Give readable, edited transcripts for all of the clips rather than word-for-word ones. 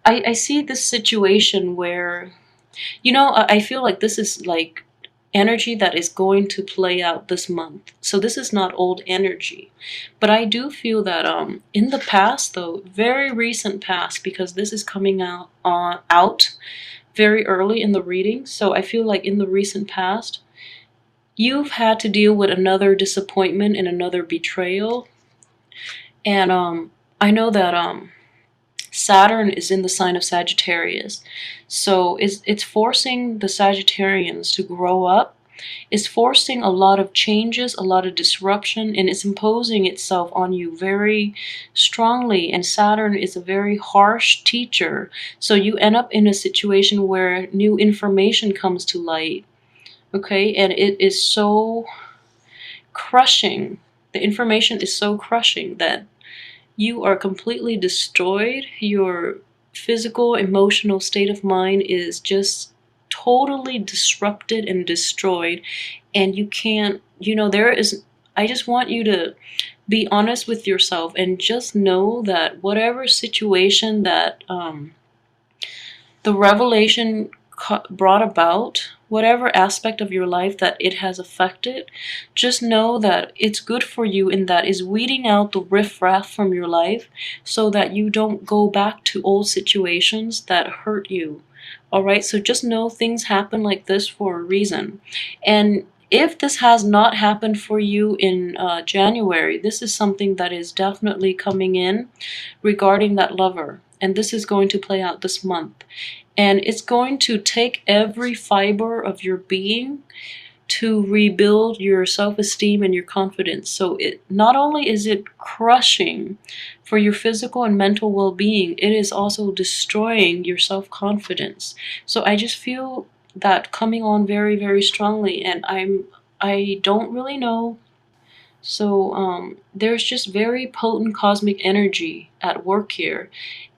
I see this situation where, you know, I feel like this is like energy that is going to play out this month. So this is not old energy. But I do feel that in the past though, very recent past, because this is coming out very early in the reading. So I feel like in the recent past, you've had to deal with another disappointment and another betrayal. And I know that Saturn is in the sign of Sagittarius. So it's forcing the Sagittarians to grow up. It's forcing a lot of changes, a lot of disruption, and it's imposing itself on you very strongly. And Saturn is a very harsh teacher. So you end up in a situation where new information comes to light. Okay, and it is so crushing. The information is so crushing that you are completely destroyed. Your physical, emotional state of mind is just totally disrupted and destroyed. And you can't, you know, I just want you to be honest with yourself and just know that whatever situation that the revelation brought about, whatever aspect of your life that it has affected, just know that it's good for you in that is weeding out the riffraff from your life so that you don't go back to old situations that hurt you. All right, so just know things happen like this for a reason. And if this has not happened for you in January, this is something that is definitely coming in regarding that lover. And this is going to play out this month. And it's going to take every fiber of your being to rebuild your self-esteem and your confidence. So it not only is it crushing for your physical and mental well-being, it is also destroying your self-confidence. So I just feel that coming on very, very strongly, and I don't really know. So there's just very potent cosmic energy at work here,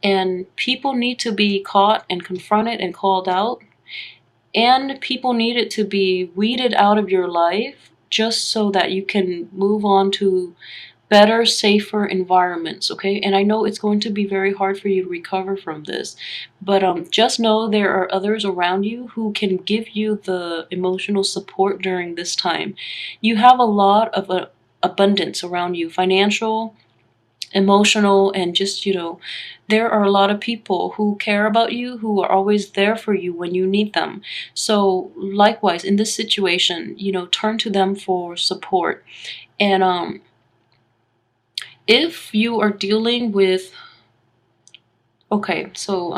and people need to be caught and confronted and called out, and people need it to be weeded out of your life just so that you can move on to better, safer environments, okay? And I know it's going to be very hard for you to recover from this, but just know there are others around you who can give you the emotional support during this time. You have a lot of abundance around you, financial, emotional, and just, you know, there are a lot of people who care about you, who are always there for you when you need them. So likewise, in this situation, you know, turn to them for support. And if you are dealing with, okay, so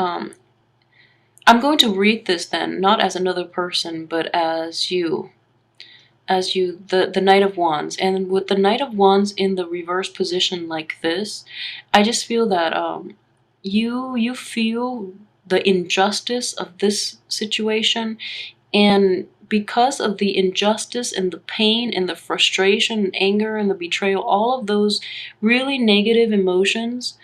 I'm going to read this then, not as another person, but as you, the Knight of Wands. And with the Knight of Wands in the reverse position like this, I just feel that you feel the injustice of this situation, and because of the injustice and the pain and the frustration and anger and the betrayal, all of those really negative emotions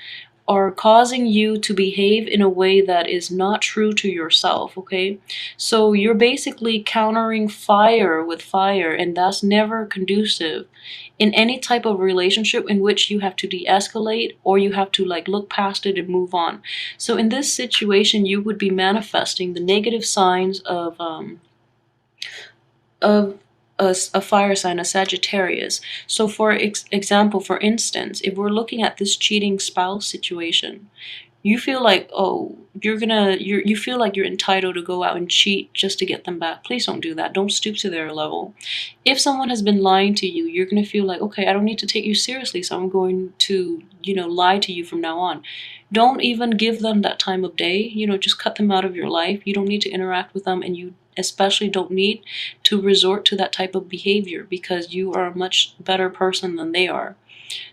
are causing you to behave in a way that is not true to yourself, okay? So you're basically countering fire with fire, and that's never conducive in any type of relationship in which you have to de-escalate or you have to like look past it and move on. So in this situation, you would be manifesting the negative signs of a fire sign, a Sagittarius. So for example, for instance, if we're looking at this cheating spouse situation, you feel like, oh, you feel like you're entitled to go out and cheat just to get them back. Please don't do that. Don't stoop to their level. If someone has been lying to you, you're gonna feel like, okay, I don't need to take you seriously, so I'm going to, you know, lie to you from now on. Don't even give them that time of day. You know, just cut them out of your life. You don't need to interact with them, and you especially don't need to resort to that type of behavior because you are a much better person than they are.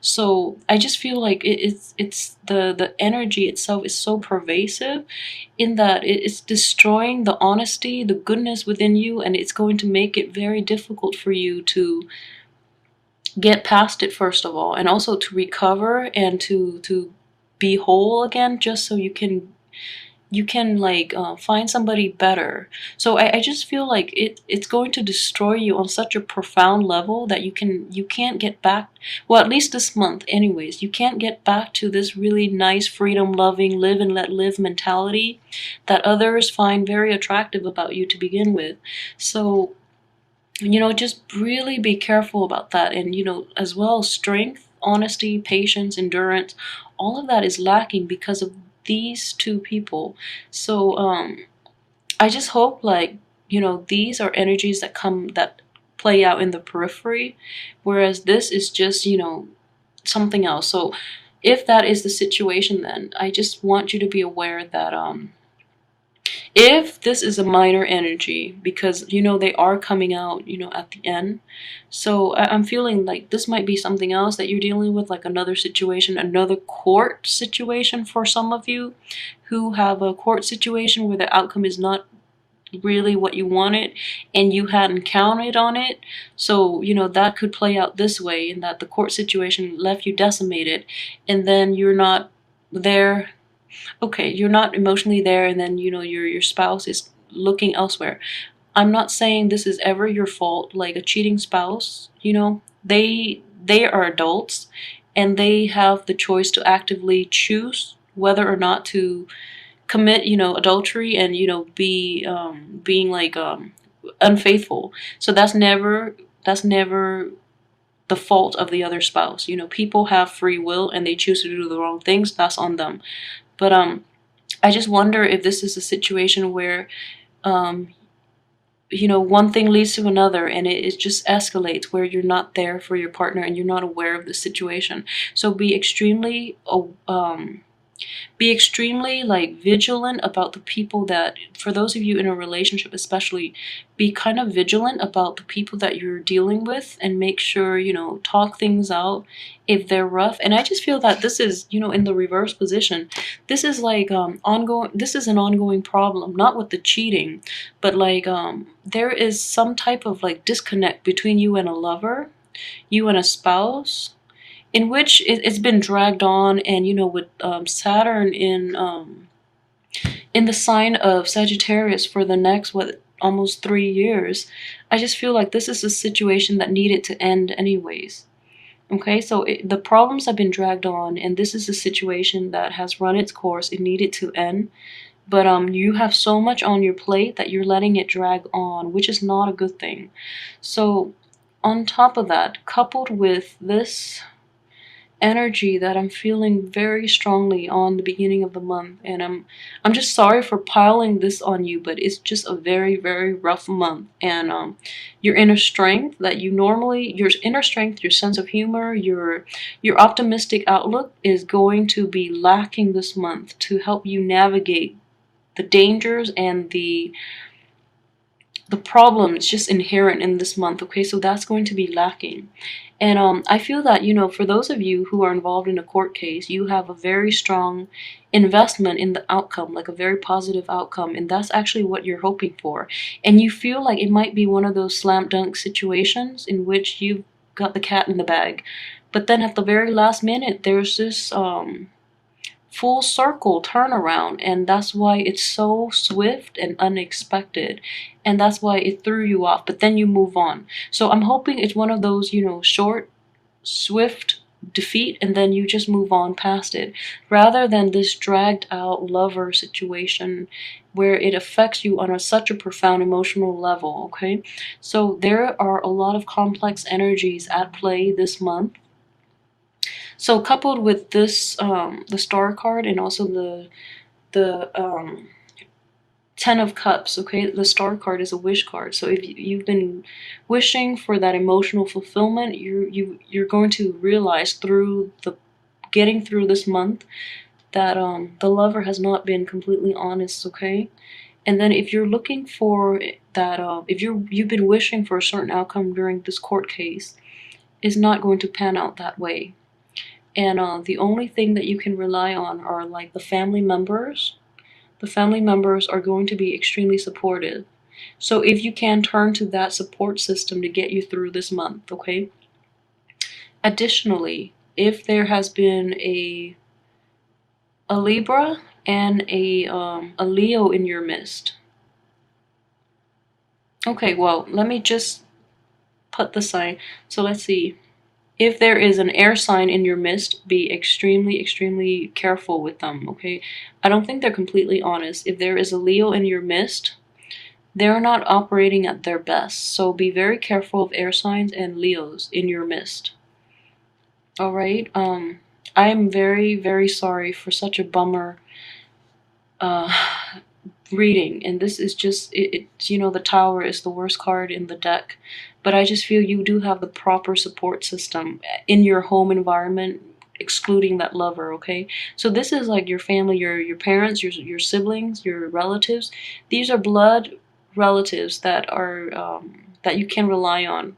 So I just feel like it's the energy itself is so pervasive in that it's destroying the honesty, the goodness within you, and it's going to make it very difficult for you to get past it, first of all, and also to recover and to be whole again, just so you can you can like find somebody better. So I just feel like it's going to destroy you on such a profound level that you can't get back, well, at least this month anyways, you can't get back to this really nice freedom loving live and let live mentality that others find very attractive about you to begin with. So just really be careful about that. And as well, strength, honesty, patience, endurance, all of that is lacking because of these two people. So I just hope, like, these are energies that play out in the periphery, whereas this is just something else. So if that is the situation, then I just want you to be aware that if this is a minor energy, because they are coming out at the end, so I'm feeling like this might be something else that you're dealing with, like another situation, another court situation for some of you who have a court situation where the outcome is not really what you wanted and you hadn't counted on it. So that could play out this way, in that the court situation left you decimated, and then you're not there. Okay, you're not emotionally there, and then your spouse is looking elsewhere. I'm not saying this is ever your fault. Like a cheating spouse, they are adults, and they have the choice to actively choose whether or not to commit adultery and be being like unfaithful. So that's never the fault of the other spouse. People have free will and they choose to do the wrong things. That's on them. But I just wonder if this is a situation where um, one thing leads to another, and it just escalates, where you're not there for your partner and you're not aware of the situation. So be extremely like vigilant about the people that, for those of you in a relationship especially, be kind of vigilant about the people that you're dealing with, and make sure talk things out if they're rough. And I just feel that this is in the reverse position. This is like ongoing, this is an ongoing problem, not with the cheating, but like there is some type of like disconnect between you and a lover, you and a spouse, in which it's been dragged on. And with Saturn in the sign of Sagittarius for the next almost 3 years, I just feel like this is a situation that needed to end anyways. Okay, so the problems have been dragged on, and this is a situation that has run its course. It needed to end, but you have so much on your plate that you're letting it drag on, which is not a good thing. So on top of that, coupled with this energy that I'm feeling very strongly on the beginning of the month, and I'm just sorry for piling this on you, but it's just a very, very rough month. And your inner strength that your inner strength, your sense of humor, your optimistic outlook is going to be lacking this month to help you navigate the dangers and the problems just inherent in this month. Okay, so that's going to be lacking. And I feel that, for those of you who are involved in a court case, you have a very strong investment in the outcome, like a very positive outcome, and that's actually what you're hoping for. And you feel like it might be one of those slam dunk situations in which you've got the cat in the bag. But then at the very last minute, there's this full circle turnaround, and that's why it's so swift and unexpected, and that's why it threw you off, but then you move on. So I'm hoping it's one of those short, swift defeat, and then you just move on past it, rather than this dragged out lover situation where it affects you on such a profound emotional level. Okay, so there are a lot of complex energies at play this month. So coupled with this, the Star card, and also the Ten of Cups. Okay, the Star card is a wish card. So if you've been wishing for that emotional fulfillment, you're going to realize through the getting through this month that the lover has not been completely honest. Okay, and then if you're looking for that, if you've been wishing for a certain outcome during this court case, is not going to pan out that way. And the only thing that you can rely on are like the family members. The family members are going to be extremely supportive. So if you can, turn to that support system to get you through this month, okay? Additionally, if there has been a Libra and a Leo in your midst. Okay, well, let me just put the sign. So let's see. If there is an air sign in your midst, be extremely, extremely careful with them, okay? I don't think they're completely honest. If there is a Leo in your midst, they're not operating at their best. So be very careful of air signs and Leos in your midst. All right? I am very, very sorry for such a bummer uh, reading, and this is just it's, you know, the Tower is the worst card in the deck, but I just feel you do have the proper support system in your home environment, excluding that lover. Okay, so this is like your family, your parents, your siblings, your relatives. These are blood relatives that are that you can rely on.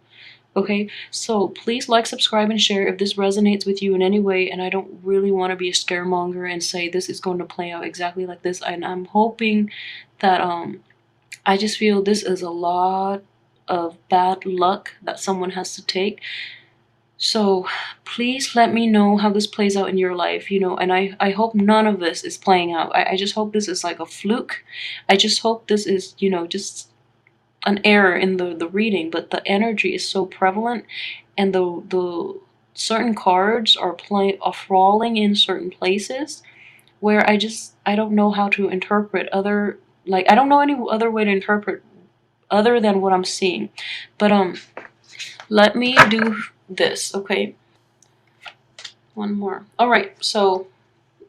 Okay, so please like, subscribe, and share if this resonates with you in any way. And I don't really want to be a scaremonger and say this is going to play out exactly like this. And I'm hoping that I just feel this is a lot of bad luck that someone has to take. So please let me know how this plays out in your life, you know, and I hope none of this is playing out. I just hope this is like a fluke. I just hope this is, you know, just an error in the reading, but the energy is so prevalent, and the certain cards are falling in certain places where I don't know how to interpret other, like, I don't know any other way to interpret other than what I'm seeing. But let me do this, okay? One more. All right, so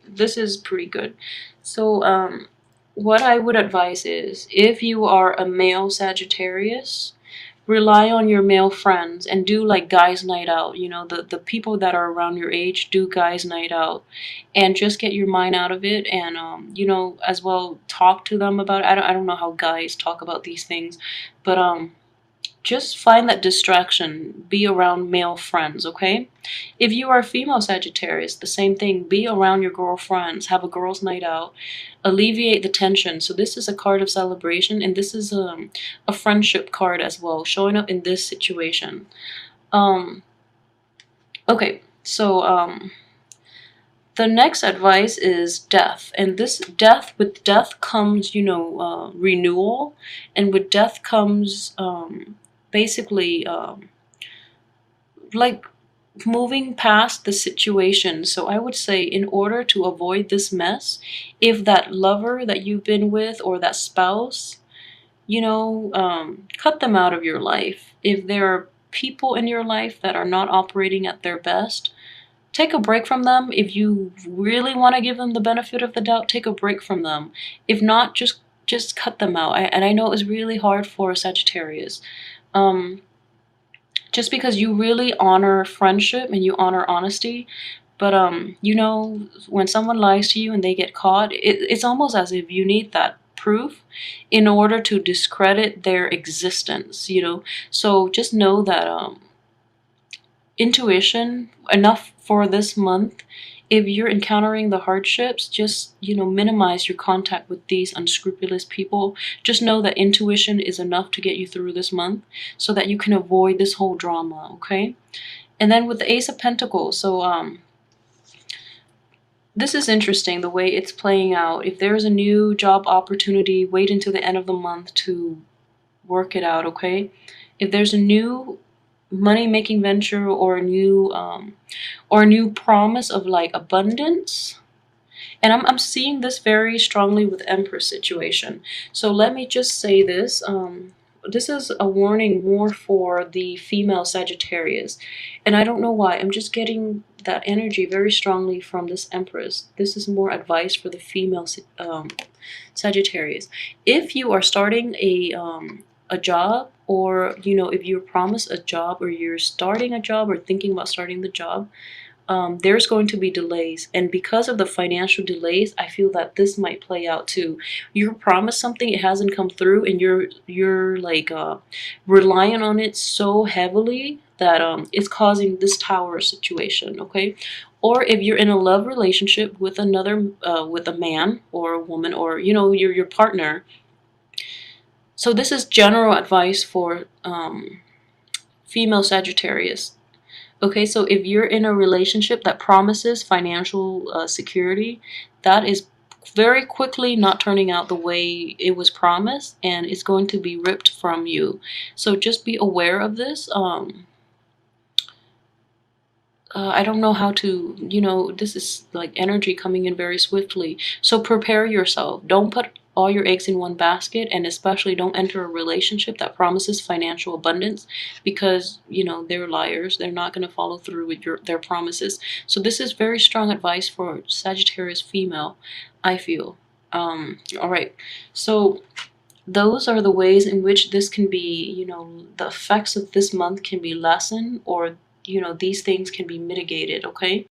this is pretty good. So what I would advise is, if you are a male Sagittarius, rely on your male friends and do like guys night out. You know, the people that are around your age, do guys night out and just get your mind out of it. And you know, as well, talk to them about it. I don't know how guys talk about these things, but just find that distraction. Be around male friends, okay? If you are a female Sagittarius, the same thing. Be around your girlfriends. Have a girls' night out. Alleviate the tension. So this is a card of celebration, and this is a friendship card as well, showing up in this situation. Okay, so the next advice is death. And this death, with death comes, you know, renewal. And with death comes basically like moving past the situation. So I would say, in order to avoid this mess, if that lover that you've been with or that spouse, you know, cut them out of your life. If there are people in your life that are not operating at their best, take a break from them. If you really want to give them the benefit of the doubt, take a break from them. If not, just cut them out. And I know it's really hard for Sagittarius. Just because you really honor friendship and you honor honesty, but you know, when someone lies to you and they get caught, it's almost as if you need that proof in order to discredit their existence, you know. So just know that intuition enough for this month. If you're encountering the hardships, just, you know, minimize your contact with these unscrupulous people. Just know that intuition is enough to get you through this month so that you can avoid this whole drama, okay? And then with the Ace of Pentacles, so this is interesting the way it's playing out. If there's a new job opportunity, wait until the end of the month to work it out, okay? If there's a new money-making venture or a new promise of like abundance, and I'm seeing this very strongly with Empress situation. So let me just say this. This is a warning more for the female Sagittarius. And I don't know why. I'm just getting that energy very strongly from this Empress. This is more advice for the female Sagittarius. If you are starting a job, or, you know, if you're promised a job, or you're starting a job or thinking about starting the job, there's going to be delays. And because of the financial delays, I feel that this might play out too. You're promised something, it hasn't come through, and you're like relying on it so heavily that it's causing this Tower situation, okay? Or if you're in a love relationship with another with a man or a woman, or, you know, your partner. So this is general advice for female Sagittarius. Okay, so if you're in a relationship that promises financial security, that is very quickly not turning out the way it was promised, and it's going to be ripped from you. So just be aware of this. I don't know how to, this is like energy coming in very swiftly. So prepare yourself. Don't put all your eggs in one basket, and especially don't enter a relationship that promises financial abundance, because, they're liars. They're not going to follow through with their promises. So this is very strong advice for Sagittarius female, I feel. All right. So those are the ways in which this can be, the effects of this month can be lessened, or, these things can be mitigated, okay?